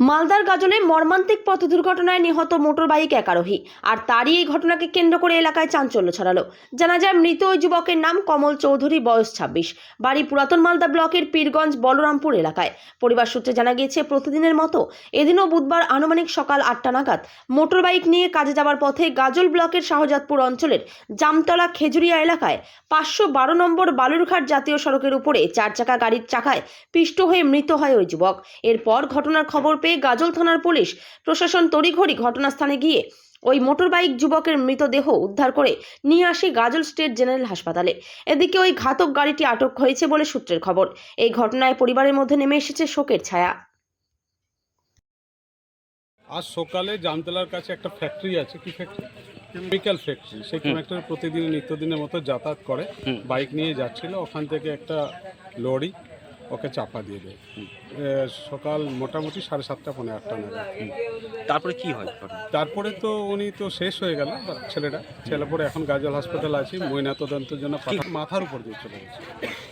মালদার গাজলে মর্মান্তিক পথ দুর্ঘটনায় নিহত মোটরবাইক এক আরোহী। আর তারই এই ঘটনাকে কেন্দ্র করে এলাকায় চাঞ্চল্য ছড়ালো। জানা যায় মৃত ওই যুবকের নাম কমল চৌধুরী, বয়স 26, বাড়ি পুরাতন মালদা ব্লকের পীরগঞ্জ বলরামপুর এলাকায়। পরিবার সূত্রে জানা গিয়েছে, প্রতিদিনের মতো এদিনও বুধবার আনুমানিক সকাল 8টা নাগাদ মোটরবাইক নিয়ে কাজে যাওয়ার পথে গাজল ব্লকের শাহজাদপুর অঞ্চলের জামতলা খেজুরিয়া এলাকায় 512 নম্বর বালুরঘাট জাতীয় সড়কের উপরে 4 চাকা গাড়ির চাকায় পিষ্ট হয়ে মৃত হয় ওই যুবক। এরপর ঘটনার খবর পেয়ে গাজল থানার পুলিশ প্রশাসন তড়িঘড়ি ঘটনাস্থানে গিয়ে ওই মোটরবাইক যুবকের মৃতদেহ উদ্ধার করে নিয়ে আসে গাজল স্টেট জেনারেল হাসপাতালে। এদিকে ওই ঘাতক গাড়িটি আটক হয়েছে বলে সূত্রের খবর। এই ঘটনায় পরিবারের মধ্যে নেমে এসেছে শোকের ছায়া। আজ সকালে জামতলার কাছে একটা ফ্যাক্টরি আছে, কি ফ্যাক্টরি? Chemical factory. সেই কেমিক্যাল প্রতিদিন নিত্যদিনের মতো যাতায়াত করে, বাইক নিয়ে যাচ্ছিল, ওখান থেকে একটা লরি ওকে চাপা দিয়ে দেয় সকাল মোটামুটি 7:30 পৌনে 8টা নাগাদ। তারপরে কি হয়? তারপরে তো উনি তো শেষ হয়ে গেল, ছেলে পরে এখন গাজল হাসপাতাল আছে, ময়না তদন্তের জন্য মাথার উপর দিয়ে চলে গেছে।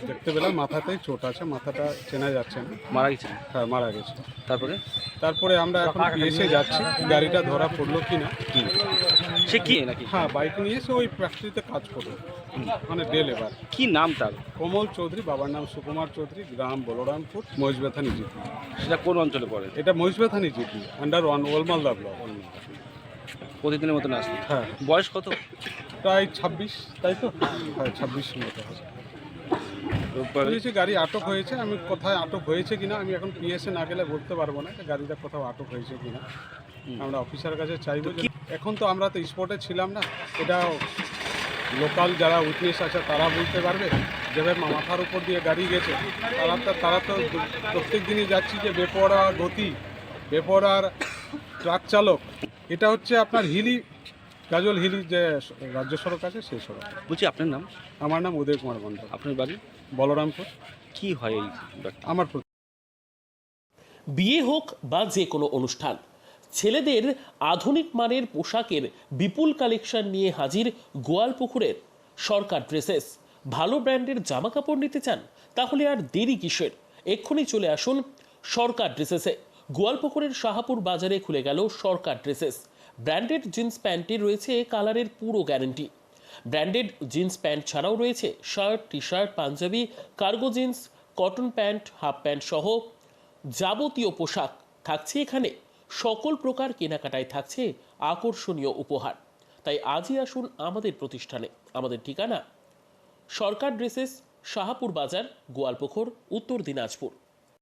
দেখতে পেলাম মাথাতেই চোট আছে, মাথাটা চেনা যাচ্ছে না। মারা গেছে? হ্যাঁ, মারা গেছে। তারপরে আমরা এখন এসে যাচ্ছি, গাড়িটা ধরা পড়লো কিনা। সে কি নাকি? হ্যাঁ, বাইক নিয়ে এসে ওই ফ্যাক্টরিতে কাজ করবে, মানে ডে লেবার। কি নাম তার? কমল চৌধুরী, বাবার নাম সুকুমার চৌধুরী, গ্রাম বলরামপুর, মহিষবেথানি জিপি। সেটা কোন অঞ্চলে পড়ে? এটা মহিষবেথানি জিপি, আন্ডার ওলমালদা ব্লক। প্রতিদিনের মতন আসবে। হ্যাঁ। বয়স কত? প্রায় 26, তাই তো? হ্যাঁ, 26 মতো হবে। গাড়ি আটক হয়েছে। আমি কোথায় আটক হয়েছে কিনা আমি এখন পিএসএ না গেলে বলতে পারবো না গাড়িটা কোথাও আটক হয়েছে কিনা। আমরা অফিসারের কাছে চাইবো। এখন তো আমরা তো স্পটে ছিলাম না, এটা লোকাল যারা উইটনেস আছে তারা বলতে পারবে। যেভাবে মাথার উপর দিয়ে গাড়ি গেছে, তারা তো প্রত্যেক দিনই যাচ্ছি যে বেপরোয়া গতি, বেপরোয়ার ট্রাক চালক। এটা হচ্ছে আপনার গাজল হিলি যে রাজ্য সড়ক আছে, সেই সড়ক। বলছি, আপনার নাম? আমার নাম উদয় কুমার মন্ডল। আপনার বাড়ি? বলরামপুর। কি হয় এই আমার বিয়ে হোক বা যে কোনো অনুষ্ঠান, ছেলেদের আধুনিক মানের পোশাকের বিপুল কালেকশন নিয়ে হাজির গোয়ালপুকুরের সরকার ড্রেসেস। ভালো ব্র্যান্ডের জামা কাপড় নিতে চান? তাহলে আর দেরি কিসের? এক্ষুনি চলে আসুন সরকার ড্রেসেসে। গোয়ালপুকুরের শাহাপুর বাজারে খুলে গেল সরকার ড্রেসেস। ব্র্যান্ডেড জিন্স প্যান্টের রয়েছে কালারের পুরো গ্যারেন্টি। ব্র্যান্ডেড জিন্স প্যান্ট ছাড়াও রয়েছে shirt, T shirt, panjabi, cargo jeans, cotton pant, half pant সহ যাবতীয় পোশাক থাকছে এখানে। সকল প্রকার কেনাকাটায় থাকছে আকর্ষণীয় উপহার। তাই আজই আসুন আমাদের প্রতিষ্ঠানে। আমাদের ঠিকানা সরকার ড্রেসেস, শাহাপুর বাজার, গোয়ালপুকুর, উত্তর দিনাজপুর।